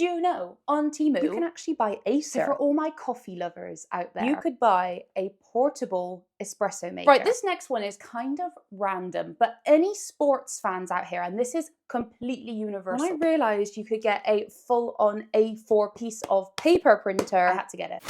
Did you know on Temu you can actually buy Acer? So for all my coffee lovers out there, you could buy a portable espresso maker. Right, this next one is kind of random, but any sports fans out here, and this is completely universal. When I realized you could get a full-on A4 piece of paper printer, I had to get it.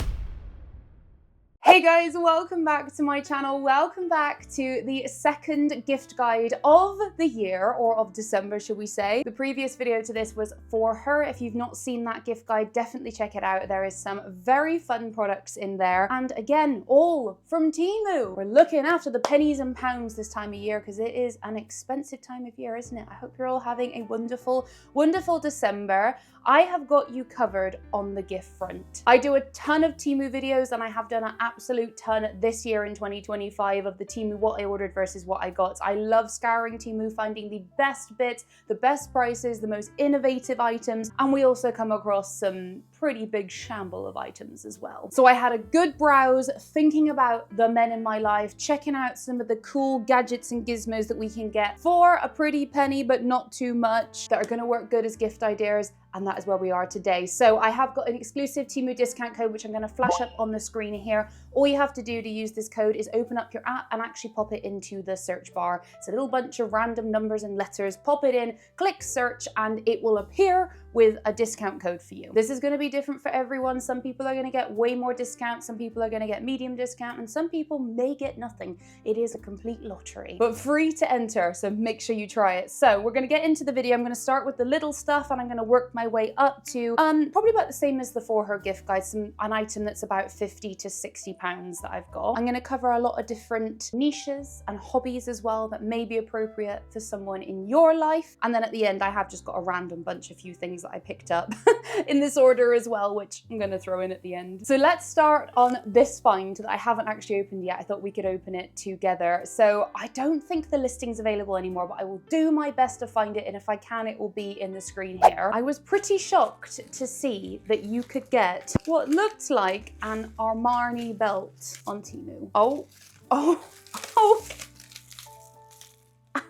Hey guys, welcome back to my channel. Welcome back to the second gift guide of the year, or of December, should we say. The previous video to this was for her. If you've not seen that gift guide, definitely check it out. There is some very fun products in there. And again, all from Temu. We're looking after the pennies and pounds this time of year because it is an expensive time of year, isn't it? I hope you're all having a wonderful, wonderful December. I have got you covered on the gift front. I do a ton of Temu videos, and I have done an absolute ton this year in 2025 of the Temu what I ordered versus what I got. I love scouring Temu, finding the best bits, the best prices, the most innovative items, and we also come across some pretty big shamble of items as well. So I had a good browse, thinking about the men in my life, checking out some of the cool gadgets and gizmos that we can get for a pretty penny, but not too much, that are gonna work good as gift ideas. And that is where we are today. So I have got an exclusive Temu discount code, which I'm gonna flash up on the screen here. All you have to do to use this code is open up your app and actually pop it into the search bar. It's a little bunch of random numbers and letters. Pop it in, click search, and it will appear with a discount code for you. This is gonna be different for everyone. Some people are gonna get way more discount, some people are gonna get medium discount, and some people may get nothing. It is a complete lottery, but free to enter, so make sure you try it. So we're gonna get into the video. I'm gonna start with the little stuff, and I'm gonna work my way up to probably about the same as the For Her gift guide, an item that's about 50 to 60 pounds that I've got. I'm gonna cover a lot of different niches and hobbies as well that may be appropriate for someone in your life. And then at the end, I have just got a random bunch of few things that I picked up in this order as well, which I'm gonna throw in at the end. So let's start on this find that I haven't actually opened yet. I thought we could open it together. So I don't think the listing's available anymore, but I will do my best to find it, and if I can, it will be in the screen here. I was pretty shocked to see that you could get what looked like an Armani belt on Temu. Oh.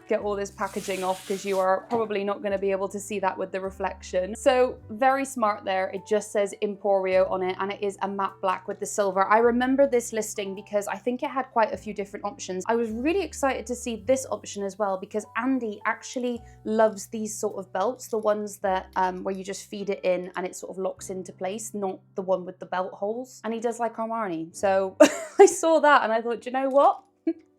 Get all this packaging off because you are probably not going to be able to see that with the reflection. So very smart there. It just says Emporio on it, and it is a matte black with the silver. I remember this listing because I think it had quite a few different options. I was really excited to see this option as well because Andy actually loves these sort of belts, the ones that where you just feed it in and it sort of locks into place, not the one with the belt holes. And he does like Armani. So I saw that and I thought, you know what?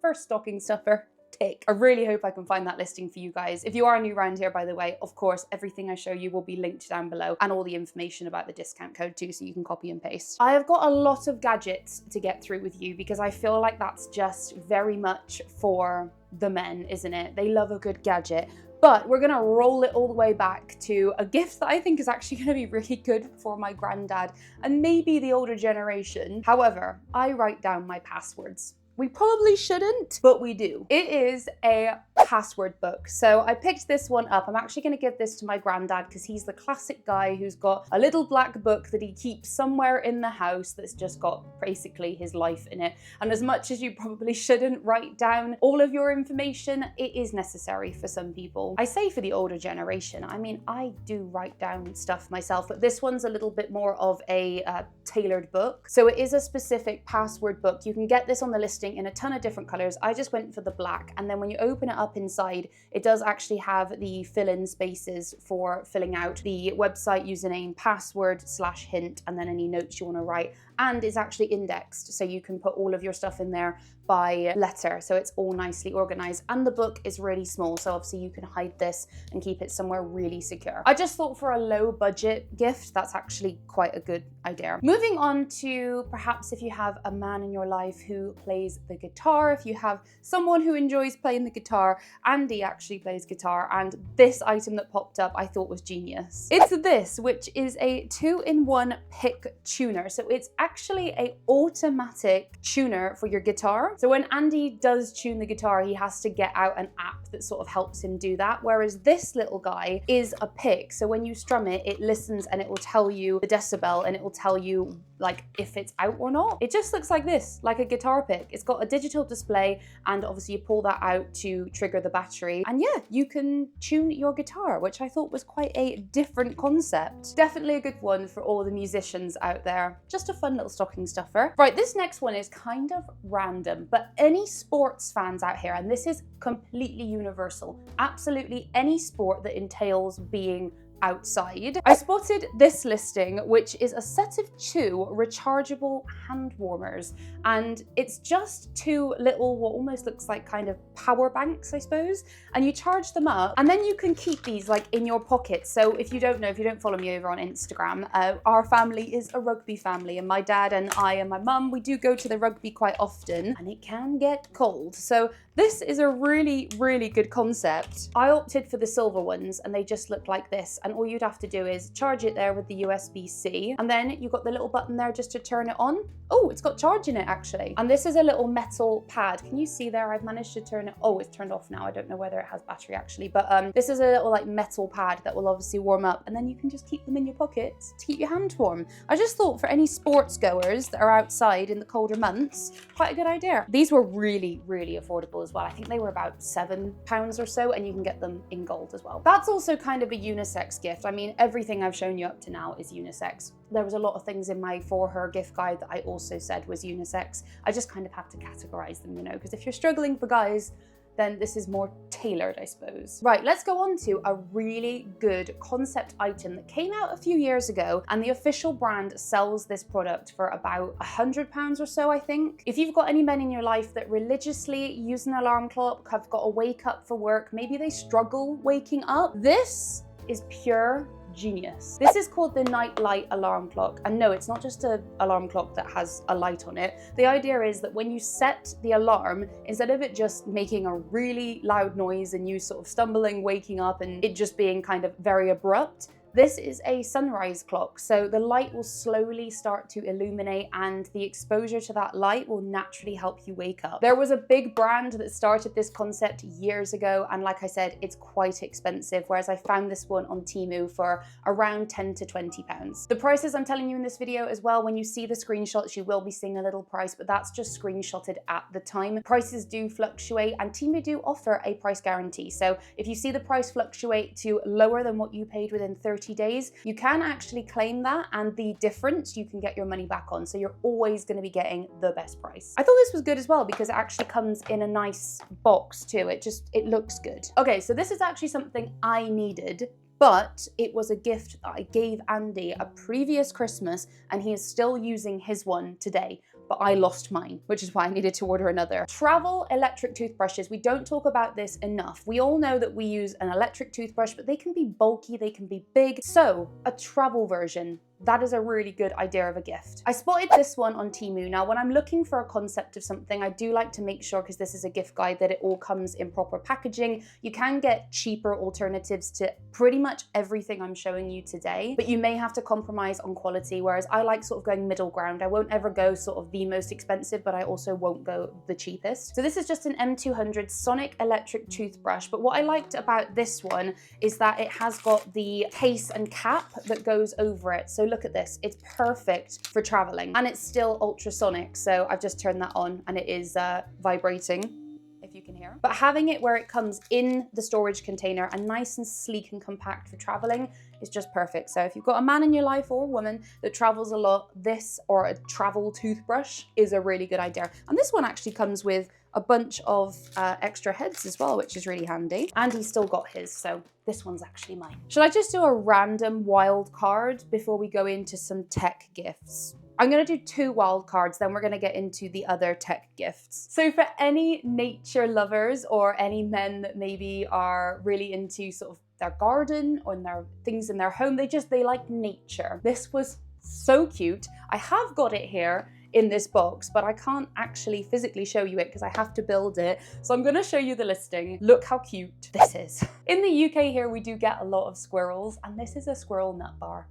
First stocking stuffer. I really hope I can find that listing for you guys. If you are new around here, by the way, of course, everything I show you will be linked down below, and all the information about the discount code too, so you can copy and paste. I have got a lot of gadgets to get through with you because I feel like that's just very much for the men, isn't it? They love a good gadget. But we're gonna roll it all the way back to a gift that I think is actually gonna be really good for my granddad and maybe the older generation. However, I write down my passwords. We probably shouldn't, but we do. It is a password book. So I picked this one up. I'm actually gonna give this to my granddad because he's the classic guy who's got a little black book that he keeps somewhere in the house that's just got basically his life in it. And as much as you probably shouldn't write down all of your information, it is necessary for some people. I say for the older generation. I mean, I do write down stuff myself, but this one's a little bit more of a tailored book. So it is a specific password book. You can get this on the listing in a ton of different colors. I just went for the black, and then when you open it up inside, it does actually have the fill-in spaces for filling out the website, username, password / hint, and then any notes you want to write. And it's actually indexed, so you can put all of your stuff in there by letter, so it's all nicely organized. And the book is really small, so obviously you can hide this and keep it somewhere really secure. I just thought for a low budget gift, that's actually quite a good idea. Moving on to perhaps if you have a man in your life who plays the guitar, if you have someone who enjoys playing the guitar. Andy actually plays guitar, and this item that popped up I thought was genius. It's this, which is a 2-in-1 pick tuner. So it's actually a automatic tuner for your guitar. guitar. So when Andy does tune the guitar, he has to get out an app that sort of helps him do that. Whereas this little guy is a pick. So when you strum it, it listens and it will tell you the decibel and it will tell you like if it's out or not. It just looks like this, like a guitar pick. It's got a digital display and obviously you pull that out to trigger the battery. And yeah, you can tune your guitar, which I thought was quite a different concept. Definitely a good one for all the musicians out there. Just a fun little stocking stuffer. Right, this next one is kind of random, but any sports fans out here, and this is completely universal, absolutely any sport that entails being outside. I spotted this listing, which is a set of 2 rechargeable hand warmers, and it's just 2 little, what almost looks like kind of power banks, I suppose, and you charge them up, and then you can keep these like in your pocket. So if you don't know, if you don't follow me over on Instagram, our family is a rugby family, and my dad and I and my mum, we do go to the rugby quite often, and it can get cold. So this is a really, really good concept. I opted for the silver ones, and they just look like this, and all you'd have to do is charge it there with the USB-C, and then you got the little button there just to turn it on. Oh, it's got charge in it actually. And this is a little metal pad. Can you see there? I've managed to turn it. Oh, it's turned off now. I don't know whether it has battery actually, but this is a little like metal pad that will obviously warm up, and then you can just keep them in your pockets to keep your hand warm. I just thought for any sports goers that are outside in the colder months, quite a good idea. These were really, really affordable as well. I think they were about £7 or so, and you can get them in gold as well. That's also kind of a unisex gift. I mean, everything I've shown you up to now is unisex. There was a lot of things in my For Her gift guide that I also said was unisex. I just kind of have to categorize them, you know, because if you're struggling for guys, then this is more tailored, I suppose. Right, let's go on to a really good concept item that came out a few years ago, and the official brand sells this product for about £100 or so, I think. If you've got any men in your life that religiously use an alarm clock, have got to wake up for work, maybe they struggle waking up, this is pure genius. This is called the Night Light Alarm Clock, and no, it's not just an alarm clock that has a light on it. The idea is that when you set the alarm, instead of it just making a really loud noise and you sort of stumbling, waking up, and it just being kind of very abrupt, this is a sunrise clock, so the light will slowly start to illuminate and the exposure to that light will naturally help you wake up. There was a big brand that started this concept years ago, and like I said, it's quite expensive, whereas I found this one on Temu for around £10 to £20. The prices I'm telling you in this video as well, when you see the screenshots, you will be seeing a little price, but that's just screenshotted at the time. Prices do fluctuate, and Temu do offer a price guarantee, so if you see the price fluctuate to lower than what you paid within 30 days, you can actually claim that, and the difference you can get your money back on, so you're always going to be getting the best price. I thought this was good as well because it actually comes in a nice box too. It looks good. Okay, so this is actually something I needed, but it was a gift that I gave Andy a previous Christmas, and he is still using his one today. But I lost mine, which is why I needed to order another. Travel electric toothbrushes. We don't talk about this enough. We all know that we use an electric toothbrush, but they can be bulky, they can be big. So a travel version, that is a really good idea of a gift. I spotted this one on Temu. Now, when I'm looking for a concept of something, I do like to make sure, because this is a gift guide, that it all comes in proper packaging. You can get cheaper alternatives to pretty much everything I'm showing you today, but you may have to compromise on quality, whereas I like sort of going middle ground. I won't ever go sort of the most expensive, but I also won't go the cheapest. So this is just an M200 Sonic electric toothbrush, but what I liked about this one is that it has got the case and cap that goes over it. So look at this, it's perfect for traveling, and it's still ultrasonic, so I've just turned that on and it is vibrating, if you can hear. But having it where it comes in the storage container and nice and sleek and compact for traveling is just perfect. So if you've got a man in your life or a woman that travels a lot, this or a travel toothbrush is a really good idea. And this one actually comes with a bunch of extra heads as well, which is really handy. And he's still got his, so this one's actually mine. Should I just do a random wild card before we go into some tech gifts? I'm gonna do 2 wild cards, then we're gonna get into the other tech gifts. So for any nature lovers or any men that maybe are really into sort of their garden or their things in their home, they like nature. This was so cute. I have got it here in this box, but I can't actually physically show you it because I have to build it. So I'm gonna show you the listing. Look how cute this is. In the UK here, we do get a lot of squirrels, and this is a squirrel nut bar.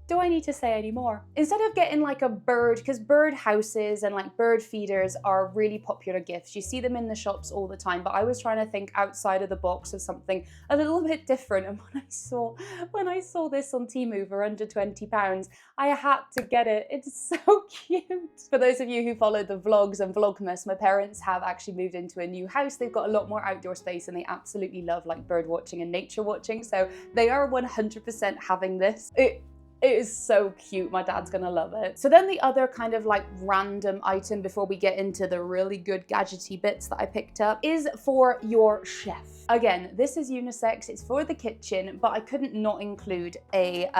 do I need to say any more? Instead of getting like a bird, because bird houses and like bird feeders are really popular gifts. You see them in the shops all the time, but I was trying to think outside of the box of something a little bit different. And when I saw this on Temu for under £20, I had to get it. It's so cute. For those of you who follow the vlogs and Vlogmas, my parents have actually moved into a new house. They've got a lot more outdoor space and they absolutely love like bird watching and nature watching. So they are 100% having this. It is so cute. My dad's gonna love it. So then the other kind of like random item before we get into the really good gadgety bits that I picked up is for your chef. Again, this is unisex, it's for the kitchen, but I couldn't not include a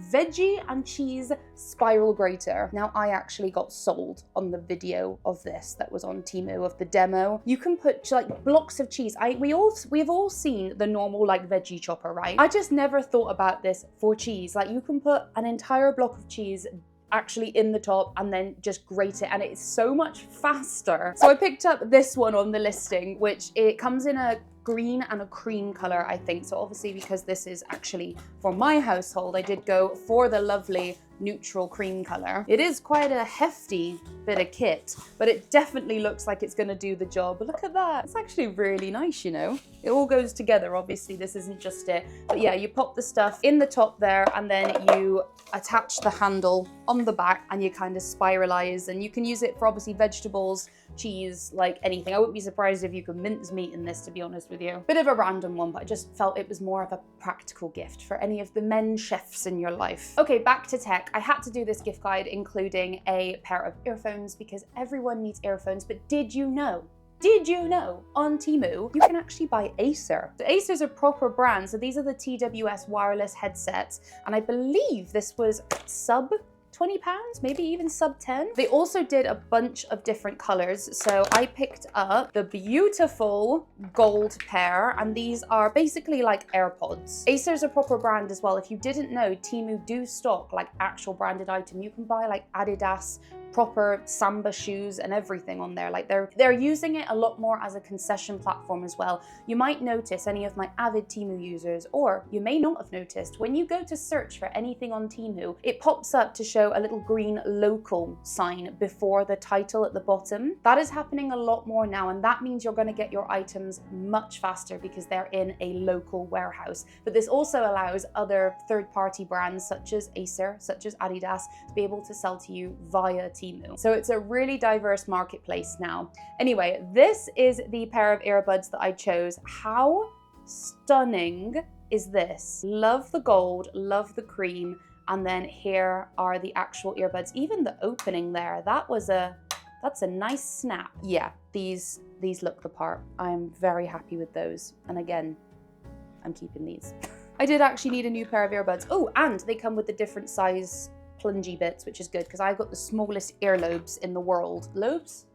veggie and cheese spiral grater. Now I actually got sold on the video of this that was on Temu of the demo. You can put like blocks of cheese. We've all seen the normal like veggie chopper, right? I just never thought about this for cheese. Like you can put an entire block of cheese actually in the top and then just grate it, and it's so much faster. So I picked up this one on the listing, which it comes in a green and a cream color, I think. So obviously because this is actually for my household, I did go for the lovely neutral cream color. It is quite a hefty bit of kit, but it definitely looks like it's gonna do the job. But look at that, it's actually really nice, you know? It all goes together, obviously this isn't just it. But yeah, you pop the stuff in the top there and then you attach the handle on the back and you kind of spiralize, and you can use it for obviously vegetables, cheese, like anything. I wouldn't be surprised if you could mince meat in this, to be honest with you. Bit of a random one, but I just felt it was more of a practical gift for any of the men chefs in your life. Okay, back to tech. I had to do this gift guide including a pair of earphones because everyone needs earphones, but did you know on Temu, you can actually buy Acer? So Acer's a proper brand. So these are the TWS wireless headsets. And I believe this was sub £20, maybe even sub 10. They also did a bunch of different colors. So I picked up the beautiful gold pair, and these are basically like AirPods. Acer's a proper brand as well. If you didn't know, Temu do stock like actual branded item. You can buy like Adidas, proper Samba shoes and everything on there. Like they're using it a lot more as a concession platform as well. You might notice, any of my avid Temu users, or you may not have noticed, when you go to search for anything on Temu, it pops up to show a little green local sign before the title at the bottom. That is happening a lot more now, and that means you're going to get your items much faster because they're in a local warehouse. But this also allows other third-party brands such as Acer, such as Adidas, to be able to sell to you via Temu. So it's a really diverse marketplace now. Anyway, this is the pair of earbuds that I chose. How stunning is this? Love the gold, love the cream, and then here are the actual earbuds. Even the opening there, that's a nice snap. Yeah, these look the part. I'm very happy with those. And again, I'm keeping these. I did actually need a new pair of earbuds. Oh, and they come with the different size plungy bits, which is good because I've got the smallest earlobes in the world. Lobes?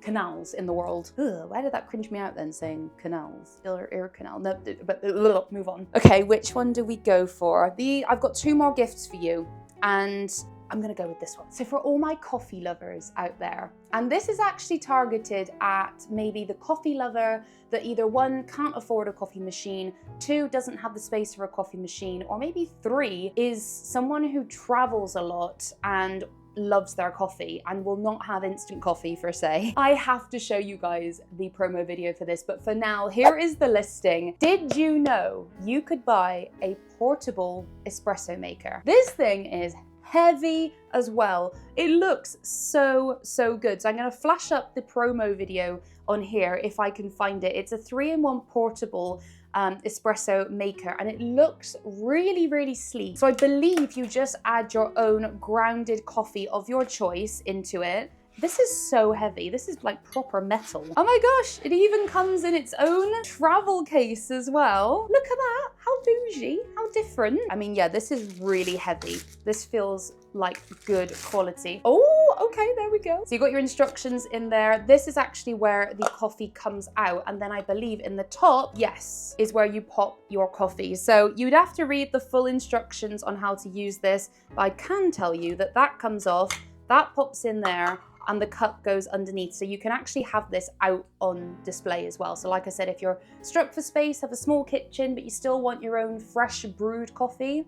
Canals in the world. Ugh, why did that cringe me out then, saying canals? Ear canal. No, but move on. Okay, which one do we go for? I've got two more gifts for you, and I'm gonna go with this one. So for all my coffee lovers out there, and this is actually targeted at maybe the coffee lover that either one, can't afford a coffee machine, two, doesn't have the space for a coffee machine, or maybe three, is someone who travels a lot and loves their coffee and will not have instant coffee for say. I have to show you guys the promo video for this, but for now, here is the listing. Did you know you could buy a portable espresso maker? This thing is heavy as well. It looks so good. So I'm going to flash up the promo video on here if I can find it. It's a 3-in-1 portable espresso maker, and it looks really sleek. So I believe you just add your own grounded coffee of your choice into it. This is so heavy. This is like proper metal. Oh my gosh, it even comes in its own travel case as well. Look at that, how bougie, how different. I mean, yeah, this is really heavy. This feels like good quality. Oh, okay, there we go. So you got your instructions in there. This is actually where the coffee comes out. And then I believe in the top, yes, is where you pop your coffee. So you'd have to read the full instructions on how to use this. But I can tell you that that comes off, that pops in there, and the cup goes underneath. So you can actually have this out on display as well. So like I said, if you're strapped for space, have a small kitchen, but you still want your own fresh brewed coffee,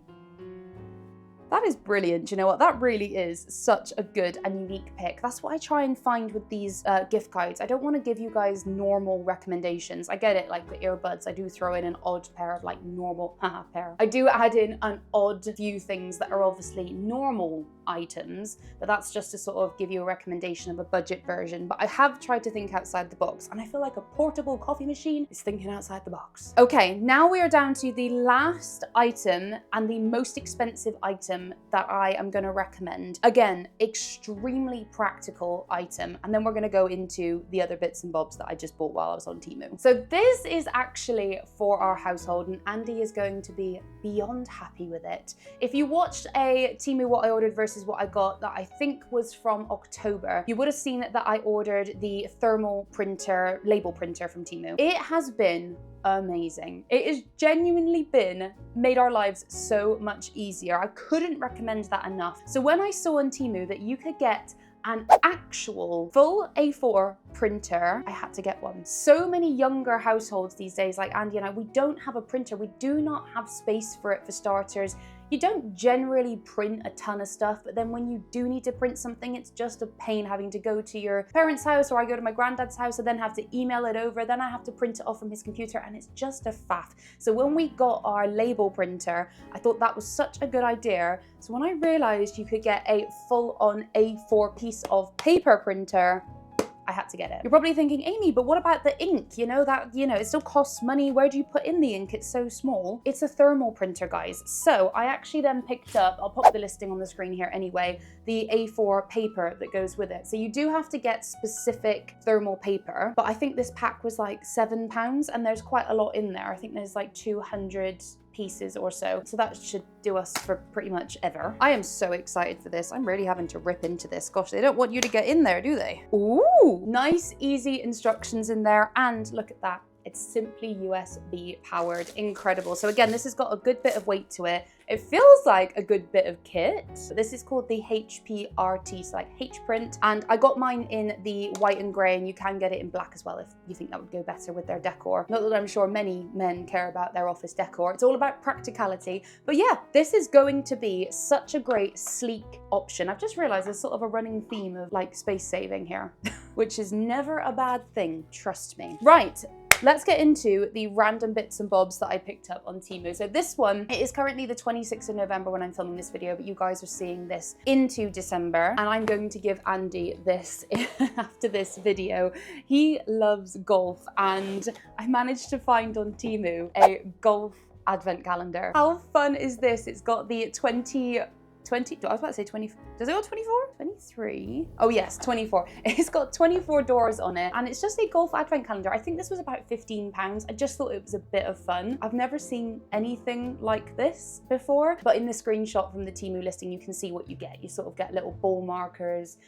That is brilliant. You know what? That really is such a good and unique pick. That's what I try and find with these gift guides. I don't want to give you guys normal recommendations. I get it, like the earbuds, I do throw in an odd pair of like normal pair. I do add in an odd few things that are obviously normal items, but that's just to sort of give you a recommendation of a budget version. But I have tried to think outside the box, and I feel like a portable coffee machine is thinking outside the box. Okay, now we are down to the last item and the most expensive item that I am going to recommend. Again, extremely practical item, and then we're going to go into the other bits and bobs that I just bought while I was on Temu. So this is actually for our household, and Andy is going to be beyond happy with it. If you watched a Temu what I ordered versus what I got that I think was from October, you would have seen that I ordered the thermal printer, label printer from Temu. It has been amazing. It has genuinely made our lives so much easier. I couldn't recommend that enough. So when I saw on Temu that you could get an actual full A4 printer, I had to get one. So many younger households these days, like Andy and I, we don't have a printer. We do not have space for it, for starters. You don't generally print a ton of stuff, but then when you do need to print something, it's just a pain having to go to your parents' house, or I go to my granddad's house and then have to email it over, then I have to print it off from his computer, and it's just a faff. So when we got our label printer, I thought that was such a good idea. So when I realized you could get a full-on A4 piece of paper printer, I had to get it. You're probably thinking, Amy, but what about the ink? It still costs money. Where do you put in the ink? It's so small. It's a thermal printer, guys. So I actually then picked up, I'll pop the listing on the screen here anyway, the A4 paper that goes with it. So you do have to get specific thermal paper, but I think this pack was like £7 and there's quite a lot in there. I think there's like 200 pieces or so. So that should do us for pretty much ever. I am so excited for this. I'm really having to rip into this. Gosh, they don't want you to get in there, do they? Ooh, nice, easy instructions in there. And look at that. It's simply USB powered. Incredible. So again, this has got a good bit of weight to it. It feels like a good bit of kit. This is called the HPRT, so like H print. And I got mine in the white and gray, and you can get it in black as well if you think that would go better with their decor. Not that I'm sure many men care about their office decor. It's all about practicality. But yeah, this is going to be such a great, sleek option. I've just realized there's sort of a running theme of like space saving here, which is never a bad thing, trust me. Right. Let's get into the random bits and bobs that I picked up on Temu. So this one, it is currently the 26th of November when I'm filming this video, but you guys are seeing this into December, and I'm going to give Andy this after this video. He loves golf, and I managed to find on Temu a golf advent calendar. How fun is this? It's got the 20, I was about to say 20, does it go 24? 23? Oh yes, 24. It's got 24 doors on it, and it's just a golf advent calendar. I think this was about £15. I just thought it was a bit of fun. I've never seen anything like this before, but in the screenshot from the Temu listing, you can see what you get. You sort of get little ball markers,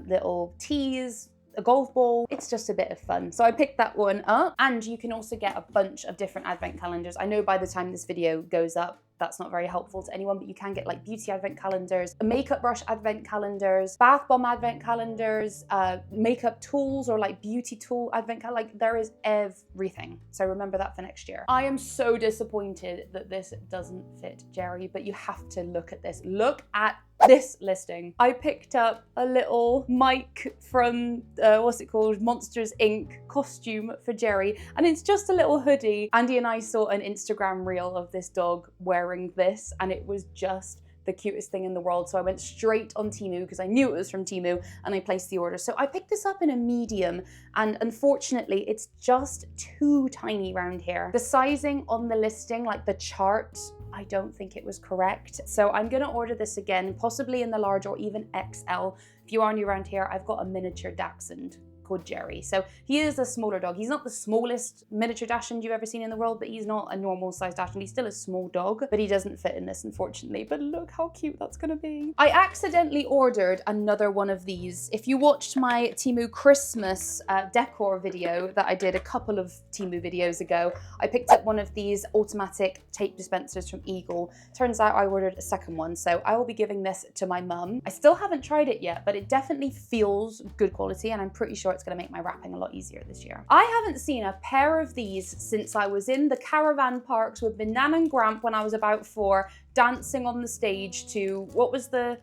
little tees, a golf ball. It's just a bit of fun. So I picked that one up, and you can also get a bunch of different advent calendars. I know by the time this video goes up, that's not very helpful to anyone, but you can get like beauty advent calendars, makeup brush advent calendars, bath bomb advent calendars, makeup tools, or like beauty tool advent calendar. Like there is everything. So remember that for next year. I am so disappointed that this doesn't fit Jerry, but you have to look at this. Look at this listing. I picked up a little Mike from, what's it called? Monsters Inc. costume for Jerry. And it's just a little hoodie. Andy and I saw an Instagram reel of this dog wearing this, and it was just the cutest thing in the world. So I went straight on Temu because I knew it was from Temu, and I placed the order. So I picked this up in a medium, and unfortunately it's just too tiny around here. The sizing on the listing, like the chart, I don't think it was correct. So I'm gonna order this again, possibly in the large or even XL. If you are new around here, I've got a miniature dachshund called Jerry. So he is a smaller dog. He's not the smallest miniature dachshund you've ever seen in the world, but he's not a normal sized dachshund. He's still a small dog, but he doesn't fit in this, unfortunately. But look how cute that's gonna be. I accidentally ordered another one of these. If you watched my Temu Christmas decor video that I did a couple of Temu videos ago, I picked up one of these automatic tape dispensers from Eagle. Turns out I ordered a second one, so I will be giving this to my mum. I still haven't tried it yet, but it definitely feels good quality, and I'm pretty sure it's gonna make my wrapping a lot easier this year. I haven't seen a pair of these since I was in the caravan parks with my Nan and Gramp when I was about 4, dancing on the stage to, what was the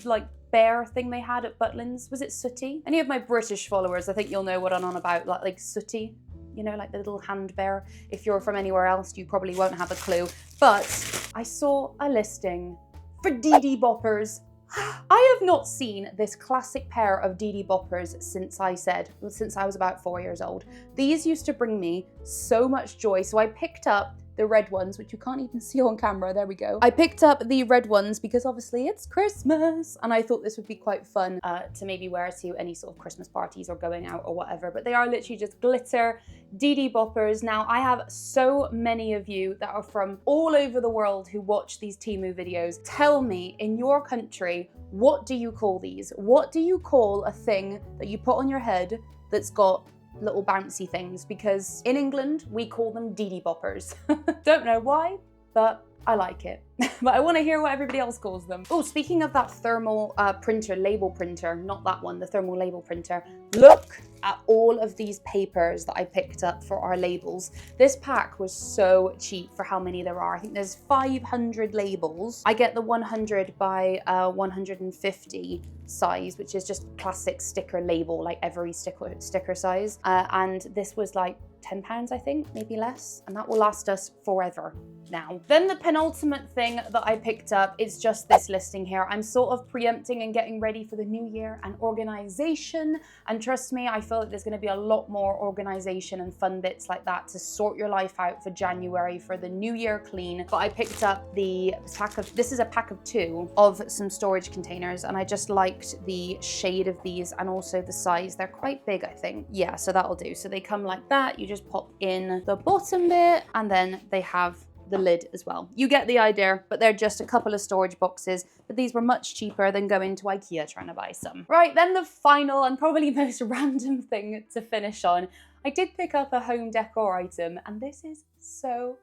like bear thing they had at Butlins? Was it Sooty? Any of my British followers, I think you'll know what I'm on about, like Sooty. You know, like the little hand bear. If you're from anywhere else, you probably won't have a clue. But I saw a listing for DD Boppers. I have not seen this classic pair of DD Boppers since I was about 4 years old. These used to bring me so much joy. So I picked up the red ones, which you can't even see on camera. There we go. I picked up the red ones because obviously it's Christmas and I thought this would be quite fun to maybe wear to any sort of Christmas parties or going out or whatever. But they are literally just glitter DD Boppers. Now, I have so many of you that are from all over the world who watch these Temu videos. Tell me, in your country, what do you call these? What do you call a thing that you put on your head that's got little bouncy things? Because in England, we call them DD Boppers. Don't know why, but I like it. But I want to hear what everybody else calls them. Oh, speaking of that thermal printer, label printer, not that one, the thermal label printer, look at all of these papers that I picked up for our labels. This pack was so cheap for how many there are. I think there's 500 labels. I get the 100 by 150 size, which is just classic sticker label, like every sticker size. And this was like £10, I think, maybe less. And that will last us forever now. Then the penultimate thing that I picked up is just this listing here. I'm sort of preempting and getting ready for the new year and organization. And trust me, I feel like there's going to be a lot more organization and fun bits like that to sort your life out for January, for the new year clean. But I picked up the pack of, this is a pack of 2 of some storage containers. And I just liked the shade of these and also the size. They're quite big, I think. Yeah, so that'll do. So they come like that. You just pop in the bottom bit and then they have the lid as well. You get the idea, but they're just a couple of storage boxes, but these were much cheaper than going to IKEA trying to buy some. Right, then the final and probably most random thing to finish on. I did pick up a home decor item and this is so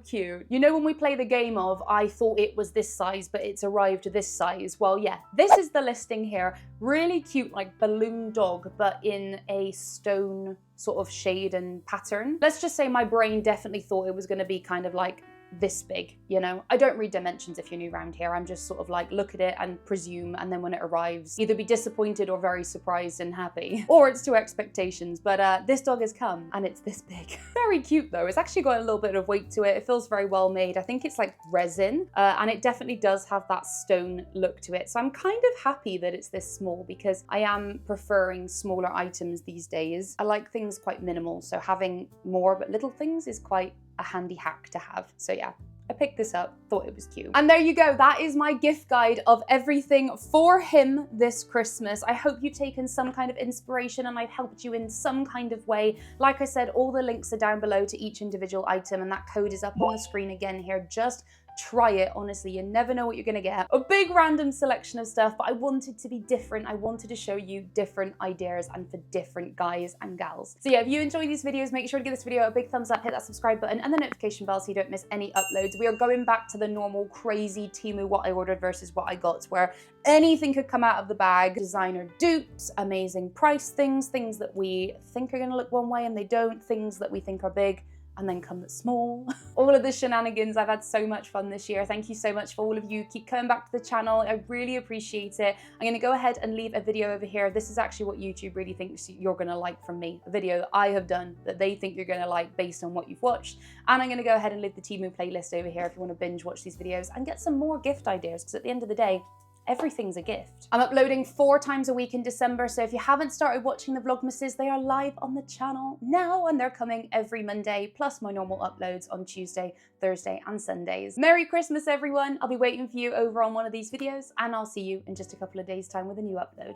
cute. You know when we play the game of, I thought it was this size, but it's arrived this size? Well, yeah, this is the listing here. Really cute, like balloon dog, but in a stone sort of shade and pattern. Let's just say my brain definitely thought it was gonna be kind of like this big, you know? I don't read dimensions if you're new around here. I'm just sort of like, look at it and presume, and then when it arrives, either be disappointed or very surprised and happy. Or it's to expectations, but this dog has come and it's this big. Very cute though. It's actually got a little bit of weight to it. It feels very well made. I think it's like resin, and it definitely does have that stone look to it. So I'm kind of happy that it's this small because I am preferring smaller items these days. I like things quite minimal, so having more but little things is quite a handy hack to have. So yeah, I picked this up, thought it was cute. And there you go, that is my gift guide of everything for him this Christmas. I hope you've taken some kind of inspiration and I've helped you in some kind of way. Like I said, all the links are down below to each individual item and that code is up on the screen again here. Just try it, honestly, you never know what you're gonna get. A big random selection of stuff, but I wanted to be different. I wanted to show you different ideas and for different guys and gals. So yeah, if you enjoy these videos, make sure to give this video a big thumbs up, hit that subscribe button and the notification bell so you don't miss any uploads. We are going back to the normal crazy Temu what I ordered versus what I got, where anything could come out of the bag. Designer dupes, amazing price things, things that we think are gonna look one way and they don't, things that we think are big and then come small. All of the shenanigans. I've had so much fun this year. Thank you so much for all of you. Keep coming back to the channel. I really appreciate it. I'm gonna go ahead and leave a video over here. This is actually what YouTube really thinks you're gonna like from me. A video that I have done that they think you're gonna like based on what you've watched. And I'm gonna go ahead and leave the Temu playlist over here if you wanna binge watch these videos and get some more gift ideas, because at the end of the day, everything's a gift. I'm uploading 4 times a week in December, so if you haven't started watching the Vlogmases, they are live on the channel now, and they're coming every Monday, plus my normal uploads on Tuesday, Thursday, and Sundays. Merry Christmas, everyone. I'll be waiting for you over on one of these videos, and I'll see you in just a couple of days' time with a new upload.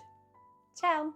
Ciao.